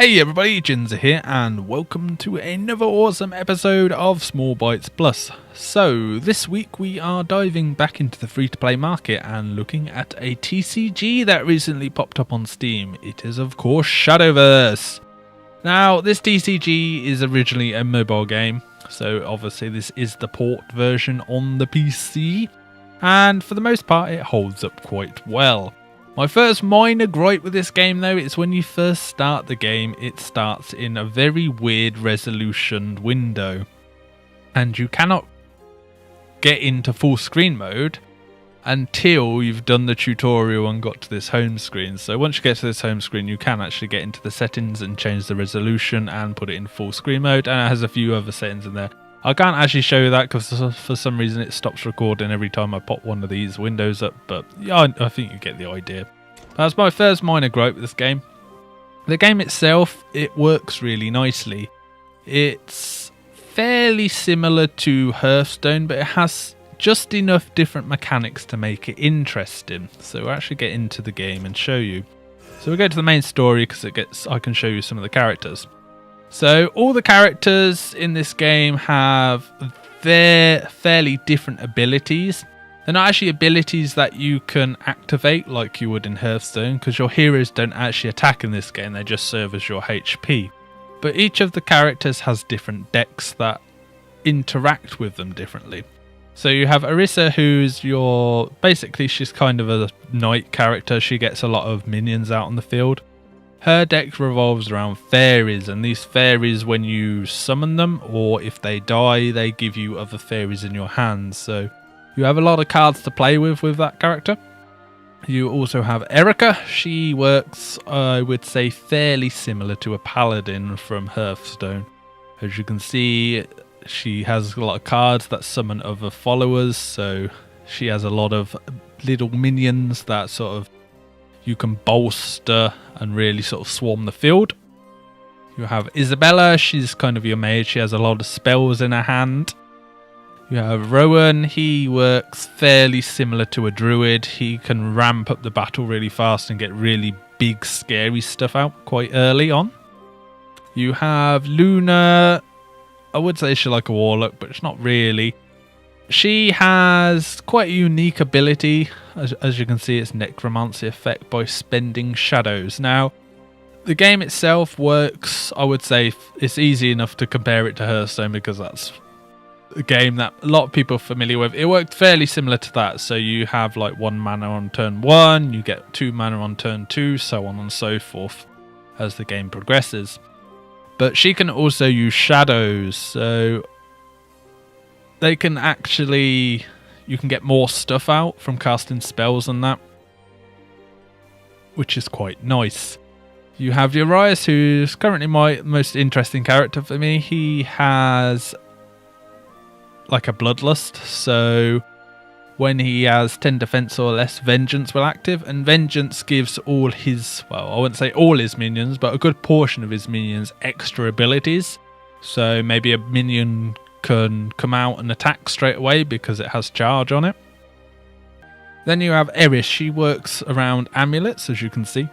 Hey everybody, Jinza here, and welcome to another awesome episode of Small Bytes Plus. So, this week we are diving back into the free-to-play market and looking at a TCG that recently popped up on Steam. It is, of course, Shadowverse. Now, this TCG is originally a mobile game, so obviously this is the port version on the PC, and for the most part it holds up quite well. My first minor gripe with this game though is when you first start the game, it starts in a very weird resolution window and you cannot get into full screen mode until you've done the tutorial and got to this home screen. So once you get to this home screen, you can actually get into the settings and change the resolution and put it in full screen mode, and it has a few other settings in there. I can't actually show you that because for some reason it stops recording every time I pop one of these windows up, but yeah, I think you get the idea. That's my first minor gripe with this game. The game itself, it works really nicely. It's fairly similar to Hearthstone, but it has just enough different mechanics to make it interesting. So we'll actually get into the game and show you. So we'll go to the main story because I can show you some of the characters. So all the characters in this game have their fairly different abilities. They're not actually abilities that you can activate like you would in Hearthstone, because your heroes don't actually attack in this game, they just serve as your HP. But each of the characters has different decks that interact with them differently. So you have Orisa, who's basically she's kind of a knight character. She gets a lot of minions out on the field. Her deck revolves around fairies, and these fairies, when you summon them or if they die, they give you other fairies in your hands. So you have a lot of cards to play with that character. You also have Erica. She works, I would say, fairly similar to a paladin from Hearthstone. As you can see, she has a lot of cards that summon other followers, so she has a lot of little minions that sort of you can bolster and really sort of swarm the field. You have Isabella, she's kind of your mage, she has a lot of spells in her hand. You have Rowan, he works fairly similar to a druid. He can ramp up the battle really fast and get really big scary stuff out quite early on. You have Luna, I would say she's like a warlock, but it's not really. She has quite a unique ability. As you can see, it's necromancy effect by spending shadows. Now, the game itself works, I would say, it's easy enough to compare it to Hearthstone because that's a game that a lot of people are familiar with. It worked fairly similar to that. So you have like 1 mana on turn 1, you get 2 mana on turn 2, so on and so forth as the game progresses. But she can also use shadows, so they can actually, you can get more stuff out from casting spells and that, which is quite nice. You have Urias, who's currently my most interesting character for me. He has like a bloodlust, so when he has 10 defense or less, Vengeance will active, and Vengeance gives all his, well, I wouldn't say all his minions, but a good portion of his minions extra abilities. So maybe a minion can come out and attack straight away because it has charge on it. Then you have Eris. She works around amulets, as you can see.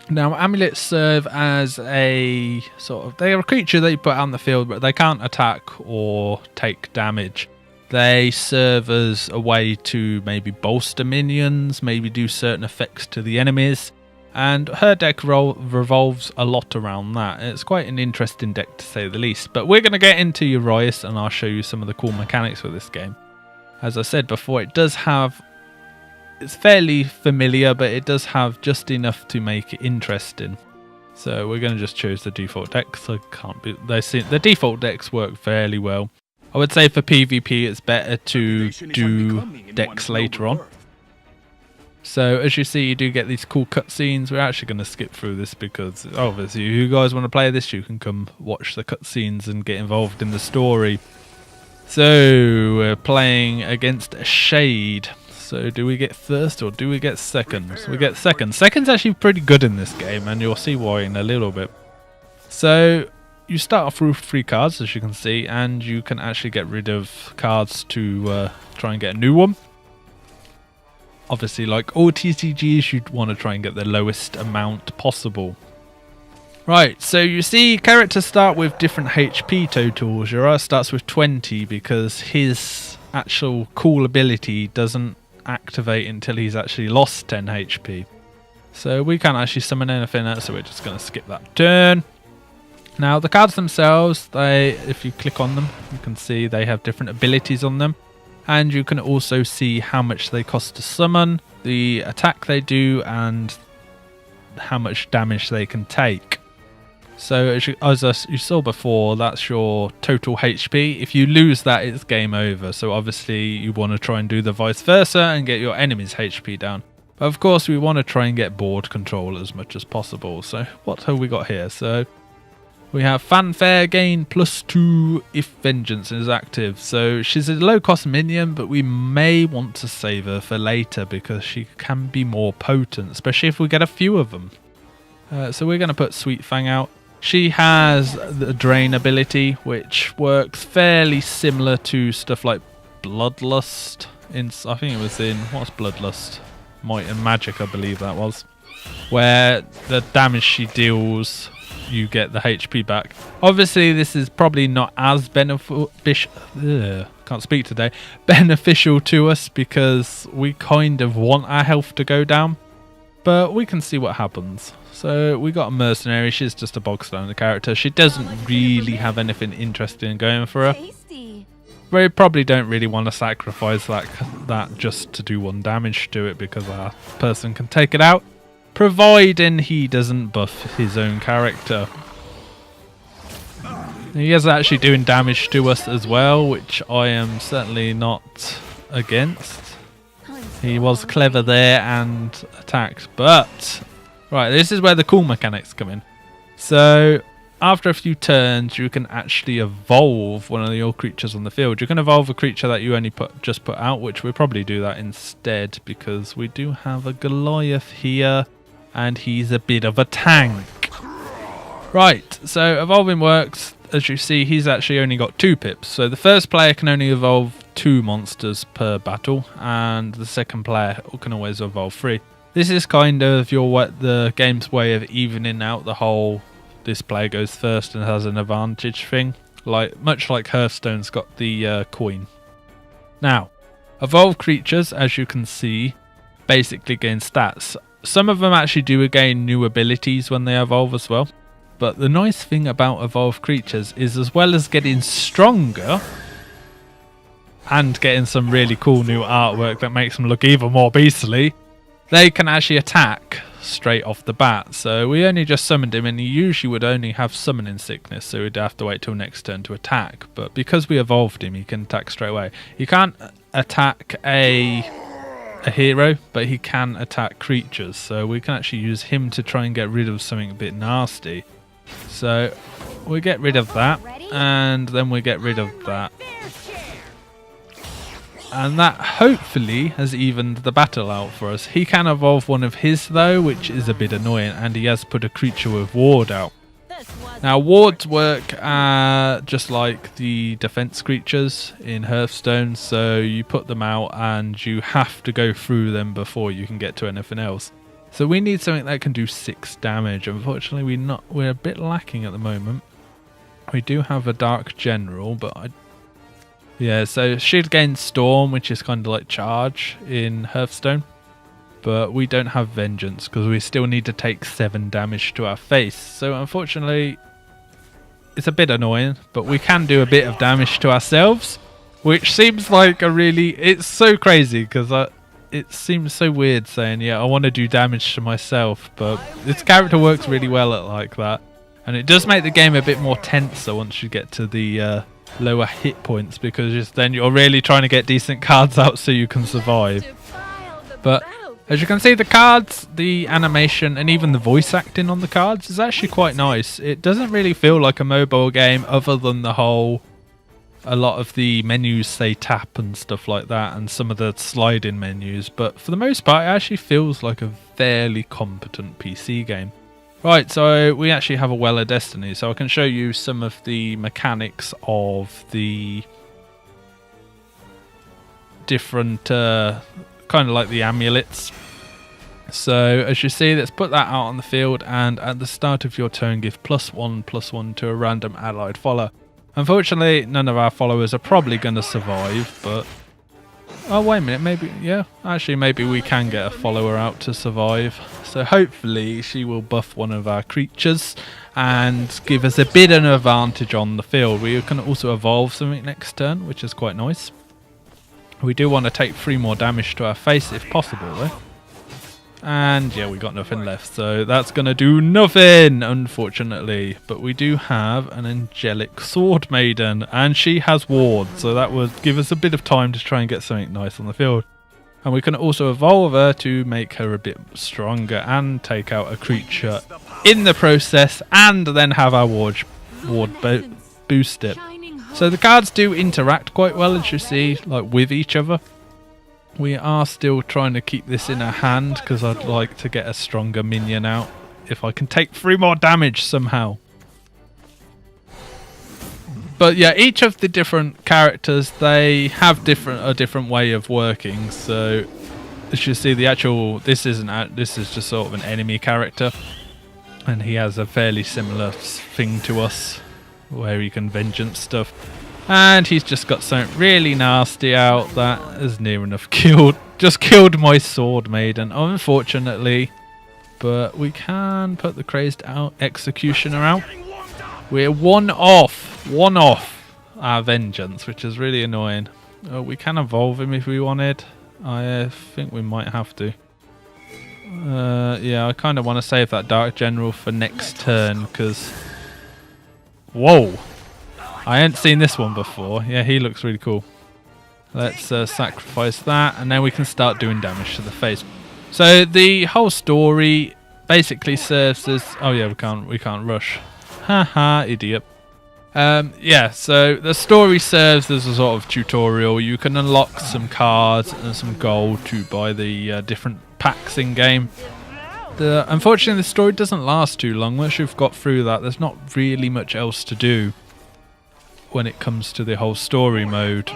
Now, amulets serve as a sort of, they are a creature that you put out on the field, but they can't attack or take damage. They serve as a way to maybe bolster minions, maybe do certain effects to the enemies. And her deck revolves a lot around that. It's quite an interesting deck to say the least. But we're going to get into Urias and I'll show you some of the cool mechanics with this game. As I said before, it's fairly familiar, but it does have just enough to make it interesting. So we're going to just choose the default decks. The default decks work fairly well. I would say for PvP it's better to do decks later on. So as you see, you do get these cool cutscenes. We're actually going to skip through this because obviously if you guys want to play this, you can come watch the cutscenes and get involved in the story. So we're playing against a Shade. So do we get first or do we get second? So we get second. Second's actually pretty good in this game, and you'll see why in a little bit. So you start off with 3 cards, as you can see, and you can actually get rid of cards to try and get a new one. Obviously, like all TCGs, you'd want to try and get the lowest amount possible. Right, so you see characters start with different HP totals. Uriah starts with 20 because his actual cool ability doesn't activate until he's actually lost 10 HP. So we can't actually summon anything else, so we're just going to skip that turn. Now the cards themselves, if you click on them, you can see they have different abilities on them. And you can also see how much they cost to summon, the attack they do, and how much damage they can take. So as you saw before, that's your total HP. If you lose that, it's game over. So obviously you want to try and do the vice versa and get your enemy's HP down. But of course we want to try and get board control as much as possible. So what have we got here? So we have Fanfare gain +2 if Vengeance is active. So she's a low cost minion, but we may want to save her for later because she can be more potent, especially if we get a few of them. So we're going to put Sweet Fang out. She has the Drain ability, which works fairly similar to stuff like Bloodlust. I think it was in, what's Bloodlust? Might and Magic, I believe that was. Where the damage she deals, you get the HP back. Obviously, this is probably not as beneficial to us because we kind of want our health to go down. But we can see what happens. So we got a mercenary. She's just a bog standard character. She doesn't really have anything interesting going for her. We probably don't really want to sacrifice that just to do 1 damage to it because our person can take it out, providing he doesn't buff his own character. He is actually doing damage to us as well, which I am certainly not against. He was clever there and attacked, but right, this is where the cool mechanics come in. So after a few turns, you can actually evolve one of your creatures on the field. You can evolve a creature that you only just put out, which we'll probably do that instead because we do have a Goliath here and he's a bit of a tank. Right, so evolving works. As you see, he's actually only got 2 pips. So the first player can only evolve 2 monsters per battle, and the second player can always evolve 3. This is kind of the game's way of evening out the whole this player goes first and has an advantage thing, much like Hearthstone's got the coin. Now, evolved creatures, as you can see, basically gain stats. Some of them actually do gain new abilities when they evolve as well. But the nice thing about evolved creatures is, as well as getting stronger and getting some really cool new artwork that makes them look even more beastly, they can actually attack straight off the bat. So we only just summoned him and he usually would only have summoning sickness, so we'd have to wait till next turn to attack. But because we evolved him, he can attack straight away. He can't attack a hero, but he can attack creatures, so we can actually use him to try and get rid of something a bit nasty. So we get rid of that, and then we get rid of that. And that hopefully has evened the battle out for us. He can evolve one of his though, which is a bit annoying, and he has put a creature with ward out. Now wards work just like the defense creatures in Hearthstone, so you put them out and you have to go through them before you can get to anything else. So we need something that can do 6 damage. Unfortunately, we're a bit lacking at the moment. We do have a Dark General, but yeah, so she'd gain Storm, which is kind of like Charge in Hearthstone. But we don't have Vengeance because we still need to take 7 damage to our face. So unfortunately, it's a bit annoying, but we can do a bit of damage to ourselves, which seems like it's so crazy because it seems so weird saying, yeah, I want to do damage to myself, but this character works really well at like that. And it does make the game a bit more tenser once you get to the lower hit points, because then you're really trying to get decent cards out so you can survive. But as you can see, the cards, the animation, and even the voice acting on the cards is actually quite nice. It doesn't really feel like a mobile game other than a lot of the menus say tap and stuff like that, and some of the sliding menus, but for the most part it actually feels like a fairly competent PC game. Right, so we actually have a Well of Destiny, so I can show you some of the mechanics of the different kind of like the amulets. So as you see, let's put that out on the field, and at the start of your turn give +1/+1 to a random allied follower. Unfortunately, none of our followers are probably going to survive, but... Oh, wait a minute, maybe... Yeah, actually, maybe we can get a follower out to survive. So hopefully she will buff one of our creatures and give us a bit of an advantage on the field. We can also evolve something next turn, which is quite nice. We do want to take 3 more damage to our face if possible, though. And yeah, we got nothing left, so that's going to do nothing, unfortunately. But we do have an angelic sword maiden, and she has wards, so that would give us a bit of time to try and get something nice on the field. And we can also evolve her to make her a bit stronger and take out a creature in the process, and then have our ward boost it. So the cards do interact quite well, as you see, like with each other. We are still trying to keep this in our hand because I'd like to get a stronger minion out if I can take 3 more damage somehow. But yeah, each of the different characters, they have a different way of working. So as you see, this is just sort of an enemy character, and he has a fairly similar thing to us where he can vengeance stuff. And he's just got something really nasty out that is near enough killed my sword maiden, unfortunately. But we can put the crazed executioner out. We're one off our vengeance, which is really annoying. We can evolve him if we wanted. I think we might have to. Yeah, I kind of want to save that Dark General for next turn because... Whoa! I hadn't seen this one before. Yeah, he looks really cool. Let's sacrifice that, and then we can start doing damage to the face. So the whole story basically serves as... Oh yeah, we can't rush. Haha, idiot. Yeah, so the story serves as a sort of tutorial. You can unlock some cards and some gold to buy the different packs in game. Unfortunately, the story doesn't last too long. Once you've got through that, there's not really much else to do when it comes to the whole story mode.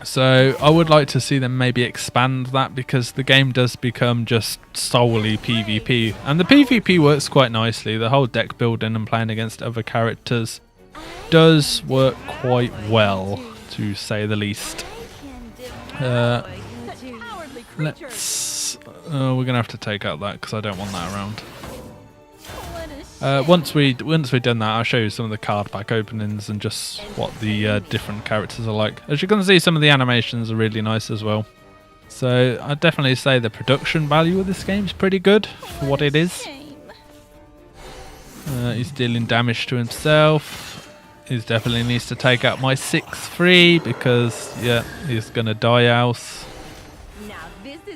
So I would like to see them maybe expand that, because the game does become just solely PvP, and the PvP works quite nicely. The whole deck building and playing against other characters does work quite well, to say the least. We're gonna have to take out that because I don't want that around. Once we've done that, I'll show you some of the card pack openings and just what the different characters are like. As you can see, some of the animations are really nice as well. So I'd definitely say the production value of this game is pretty good for what it is. He's dealing damage to himself. He definitely needs to take out my 6/3 because yeah, he's gonna die else.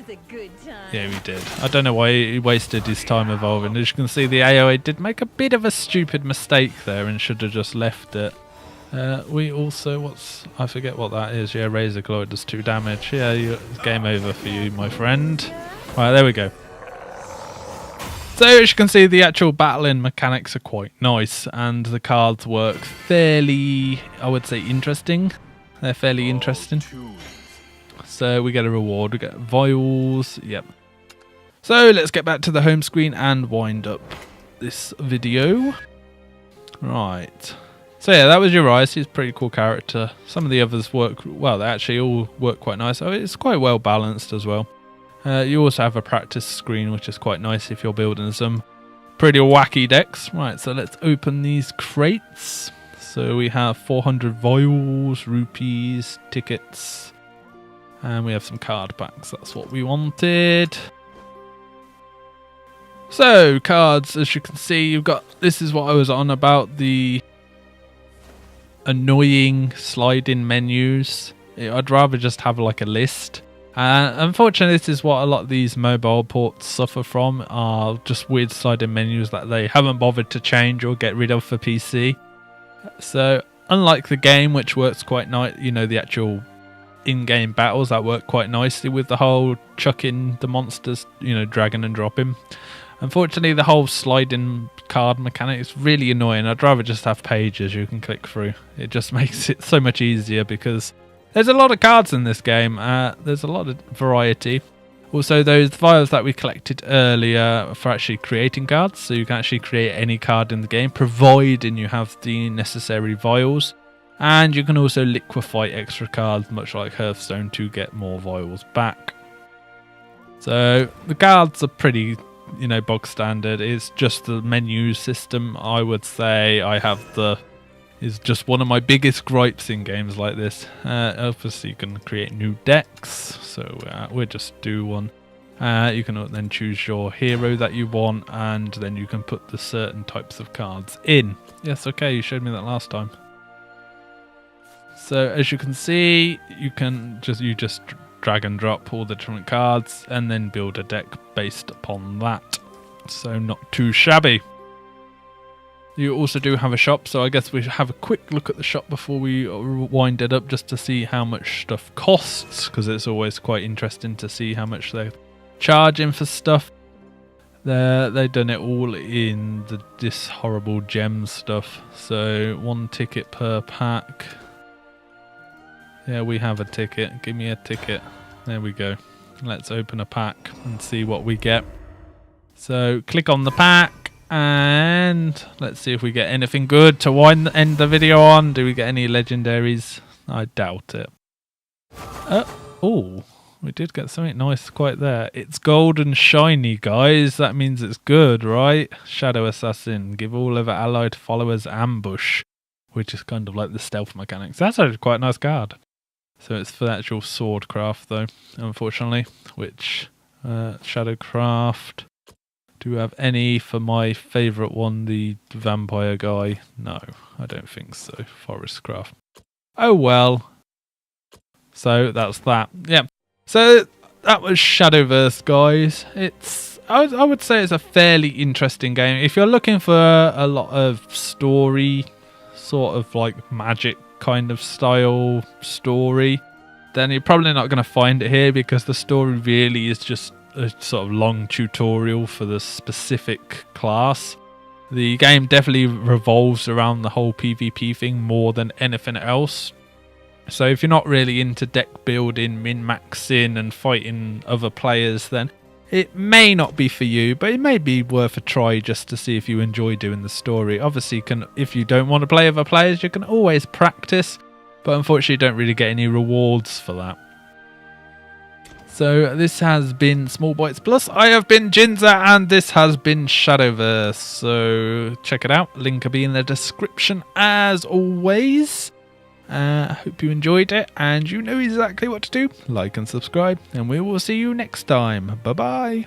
A good time. Yeah, we did. I don't know why he wasted his time evolving. As you can see, the AoE did make a bit of a stupid mistake there and should have just left it. We also, I forget what that is. Yeah, Razor Claw does 2 damage. Yeah, it's game over for you, my friend. Right, there we go. So as you can see, the actual battling mechanics are quite nice, and the cards work fairly, I would say, interesting. They're fairly interesting. So we get a reward, we get vials, yep. So let's get back to the home screen and wind up this video. Right. So yeah, that was Urias. He's a pretty cool character. Some of the others work, well, they actually all work quite nice. Oh, it's quite well balanced as well. You also have a practice screen, which is quite nice if you're building some pretty wacky decks. Right, so let's open these crates. So we have 400 vials, rupees, tickets. And we have some card packs, that's what we wanted. So, cards, as you can see, you've got, this is what I was on about, the annoying slide-in menus. I'd rather just have like a list. Unfortunately, this is what a lot of these mobile ports suffer from, are just weird slide-in menus that they haven't bothered to change or get rid of for PC. So, unlike the game, which works quite nice, you know, the actual in-game battles that work quite nicely with the whole chucking the monsters, you know, dragging and dropping. Unfortunately, the whole sliding card mechanic is really annoying. I'd rather just have pages you can click through. It just makes it so much easier because there's a lot of cards in this game. There's a lot of variety. Also, those vials that we collected earlier for actually creating cards, so you can actually create any card in the game, providing you have the necessary vials. And you can also liquefy extra cards, much like Hearthstone, to get more vials back. So the cards are pretty, bog standard. It's just the menu system, I would say. Is just one of my biggest gripes in games like this. Obviously, you can create new decks, so we'll just do one. You can then choose your hero that you want, and then you can put the certain types of cards in. Yes, okay, you showed me that last time. So as you can see, you just drag and drop all the different cards, and then build a deck based upon that. So not too shabby. You also do have a shop, so I guess we should have a quick look at the shop before we wind it up, just to see how much stuff costs, because it's always quite interesting to see how much they're charging for stuff. They've done it all in this horrible gem stuff, so 1 ticket per pack. Yeah, we have a ticket. Give me a ticket. There we go. Let's open a pack and see what we get. So click on the pack. And let's see if we get anything good to end the video on. Do we get any legendaries? I doubt it. Oh, we did get something nice quite there. It's gold and shiny, guys. That means it's good, right? Shadow Assassin. Give all other allied followers ambush, which is kind of like the stealth mechanics. That's actually quite a nice card. So it's for the actual sword craft, though, unfortunately, which Shadowcraft. Do you have any for my favourite one, the vampire guy? No, I don't think so. Forestcraft. Oh well. So that's that. Yeah. So that was Shadowverse, guys. I would say it's a fairly interesting game. If you're looking for a lot of story, sort of like magic kind of style story, then you're probably not going to find it here, because the story really is just a sort of long tutorial for the specific class. The game definitely revolves around the whole PvP thing more than anything else. So if you're not really into deck building, min-maxing and fighting other players, then it may not be for you, but it may be worth a try just to see if you enjoy doing the story. Obviously, if you don't want to play other players, you can always practice, but unfortunately you don't really get any rewards for that. So this has been Small Bytes Plus. I have been Jinza, and this has been Shadowverse. So check it out. Link will be in the description as always. I hope you enjoyed it, and you know exactly what to do. Like and subscribe, and we will see you next time. Bye bye.